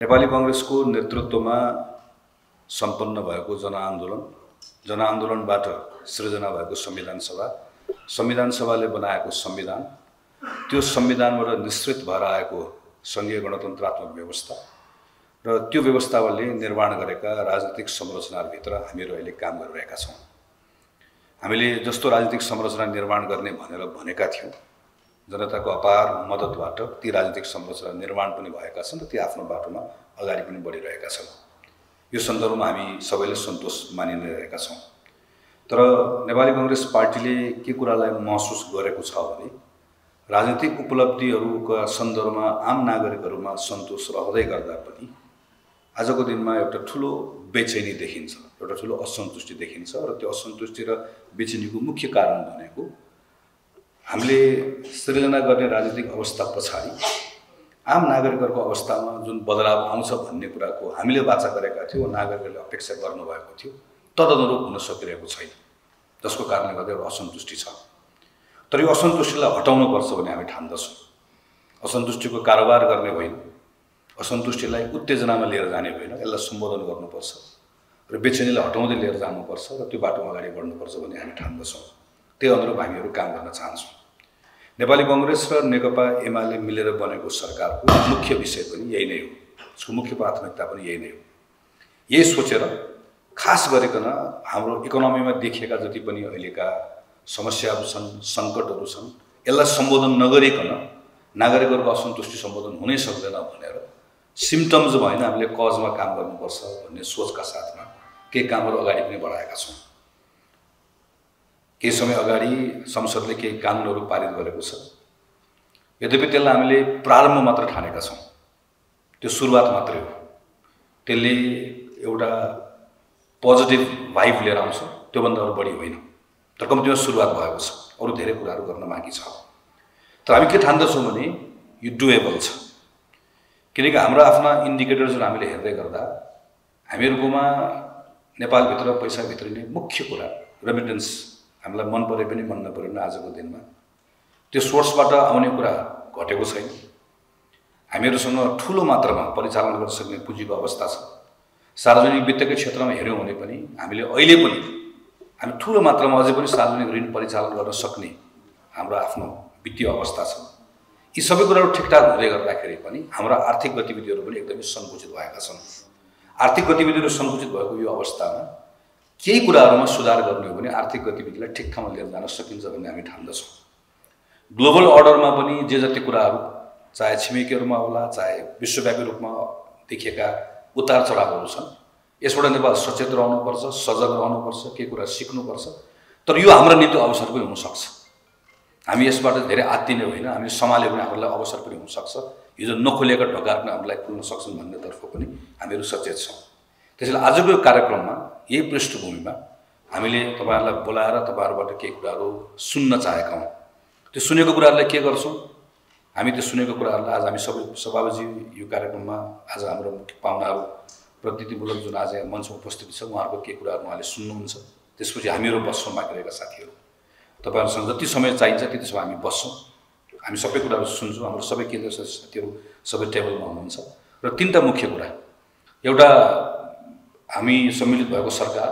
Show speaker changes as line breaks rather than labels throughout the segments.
नेपाली कांग्रेसको नेतृत्वमा सम्पन्न भएको जनआन्दोलनबाट सृजना भएको संविधान सभाले बनाएको संविधान, त्यो संविधानबाट निश्चित भएर आएको संघीय गणतन्त्रात्मक व्यवस्था र त्यो व्यवस्थाले निर्माण गरेका राजनीतिक संरचनाभित्र हामीहरू अहिले काम गरिरहेका छौं। हामीले जस्तो राजनीतिक संरचना निर्माण गर्ने भनेर भनेका थियौं, जनताको अपार मद्दतबाट ती राजनीतिक संरचना निर्माण पनि भएका छन् र ती आफ्नो बाटोमा अगाडि पनि बढिरहेका छन्। यो सन्दर्भमा हामी सबैले सन्तोष मानिरहेका छौं। तर नेपाली कांग्रेस पार्टीले के कुरालाई महसुस गरेको छ भने राजनीतिक उपलब्धिहरूका सन्दर्भमा आम नागरिकहरूमा सन्तोष रहँदै गर्दा पनि आजको दिनमा एउटा ठूलो बेचैनी देखिन्छ, एउटा ठूलो असन्तुष्टि देखिन्छ र त्यो असन्तुष्टि र बेचैनीको मुख्य कारण भनेको हामीले सृजना गर्ने राजनीतिक अवस्था पछाडि आम नागरिकहरूको अवस्थामा जुन बदलाव आउँछ भन्ने कुराको हामीले वाचा गरेका थियौं, नागरिकहरूले अपेक्षा गर्नुभएको थियो, तदनुरूप हुन सकिरहेको छैन, जसको कारणले गर्दा एउटा असन्तुष्टि छ। तर यो असन्तुष्टिलाई हटाउनु पर्छ भन्ने हामी ठान्दछौं। असन्तुष्टिको कारोबार गर्ने होइन, असन्तुष्टिलाई उत्तेजनामा लिएर जाने होइन, यसलाई सम्बोधन गर्नुपर्छ र बेचैनीलाई हटाउँदै लिएर जानुपर्छ र त्यो बाटोमा अगाडि बढ्नुपर्छ भन्ने हामी ठान्दछौं। त्यही अनुरूप हामीहरू काम गर्न चाहन्छौं। नेपाली कांग्रेस र नेकपा एमाले मिलेर बनेको सरकारको मुख्य विषय पनि यही नै हो, यसको मुख्य प्राथमिकता पनि यही नै हो। यही सोचेर खास गरिकन हाम्रो इकोनोमीमा देखिएका जति पनि अहिलेका समस्याहरू छन्, सङ्कटहरू छन्, यसलाई सम्बोधन नगरिकन नागरिकहरूको असन्तुष्टि सम्बोधन हुनै सक्दैन भनेर सिम्पटम्स भएन, हामीले कजमा काम गर्नुपर्छ भन्ने सोचका साथमा केही कामहरू अगाडि पनि बढाएका छौं। केही समय अगाडि संसदले केही कानुनहरू पारित गरेको छ। यद्यपि त्यसलाई हामीले प्रारम्भ मात्र ठानेका छौं, त्यो सुरुवात मात्रै हो। त्यसले एउटा पोजिटिभ भाइब लिएर आउँछ, त्योभन्दा अरू बढी होइन। तर कम्तीमा सुरुवात भएको छ, अरू धेरै कुराहरू गर्न बाँकी छ। तर हामी के ठान्दछौं भने यो डुएबल छ, किनकि हाम्रो आफ्ना इन्डिकेटर्सहरू हामीले हेर्दै गर्दा हामीहरूकोमा नेपालभित्र पैसा भित्रिने मुख्य कुरा रेमिटेन्स, हामीलाई मन परे पनि मन नपरे पनि आजको दिनमा त्यो सोर्सबाट आउने कुरा घटेको छैन। हामीहरूसँग ठूलो मात्रामा परिचालन गर्न सक्ने पुँजीको अवस्था छ। सार्वजनिक वित्तकै क्षेत्रमा हेर्यौं भने पनि हामीले अहिले पनि हामी ठूलो मात्रामा अझै पनि सार्वजनिक ऋण परिचालन गर्न सक्ने हाम्रो आफ्नो वित्तीय अवस्था छ। यी सबै कुराहरू ठिकठाक हुँदै गर्दाखेरि पनि हाम्रा आर्थिक गतिविधिहरू पनि एकदमै सङ्कुचित भएका छन्। आर्थिक गतिविधिहरू सङ्कुचित भएको यो अवस्थामा केही कुराहरूमा सुधार गर्ने हो भने आर्थिक गतिविधिलाई ठिक ठाउँमा लिएर जान सकिन्छ भन्ने हामी ठान्दछौं। ग्लोबल अर्डरमा पनि जे जति कुराहरू चाहे छिमेकीहरूमा होला, चाहे विश्वव्यापी रूपमा देखिएका उतार चढावहरू छन्, यसबाट नेपाल सचेत रहनुपर्छ, सजग रहनुपर्छ, केही कुरा सिक्नुपर्छ। तर यो हाम्रो निम्ति अवसर पनि हुन सक्छ। हामी यसबाट धेरै आत्तिने होइन, हामी सम्हाल्यो भने हामीलाई अवसर पनि हुन सक्छ। यो जो नखोलिएका ढोकाहरू पनि हामीलाई खुल्न सक्छन् भन्नेतर्फ पनि हामीहरू सचेत छौं। त्यसैले आजको यो कार्यक्रममा यही पृष्ठभूमिमा हामीले तपाईहरुलाई बोलाएर तपाईहरुबाट केही कुराहरू सुन्न चाहेका हौं। त्यो सुनेको कुराहरूलाई के गर्छौं? हामी त्यो सुनेको कुराहरूलाई आज हामी सबै सभापछि यो कार्यक्रममा आज हाम्रो मुख्य पाहुनाहरू प्रतिनिधिमूलक जुन आज मञ्चमा उपस्थित छ, उहाँहरूको केही कुराहरू उहाँले सुन्नुहुन्छ। त्यसपछि हामीहरू बस्छौं, बाँकी रहेका साथीहरू तपाईहरुसँग जति समय चाहिन्छ त्यति समय हामी बस्छौं, हामी सबै कुराहरू सुन्छौं। हाम्रो सबै केन्द्रीय साथीहरू सबै टेबलमा हुनुहुन्छ र तीनटा मुख्य कुरा, एउटा हामी सम्मिलित भएको सरकार,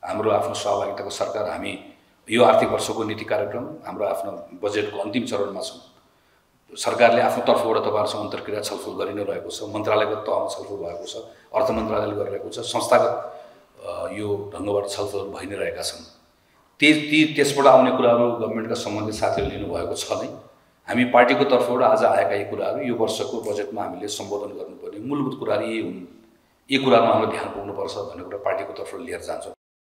हाम्रो आफ्नो सहभागिताको सरकार, हामी यो आर्थिक वर्षको नीति कार्यक्रम, हाम्रो आफ्नो बजेटको अन्तिम चरणमा छौं। सरकारले आफ्नो तर्फबाट तपाईहरुसँग अन्तर्क्रिया छलफल गरि नै रहेको छ, मन्त्रालयगत तहमा छलफल भएको छ, अर्थ मन्त्रालयले गरिरहेको छ, संस्थागत यो ढंगबाट छलफल भइ नै रहेका छन्। त्यसबाट आउने कुराहरू गभर्नमेन्टका सम्बन्धित साथीहरूले लिनुभएको छ नै। हामी पार्टीको तर्फबाट आज आएका यी कुराहरू यो वर्षको बजेटमा हामीले सम्बोधन गर्नुपर्ने मूलभूत कुराहरू यही हुन्। यी कुरामा हाम्रो ध्यान पुग्नुपर्छ भन्ने कुरा पार्टीको तर्फबाट लिएर जान्छौं।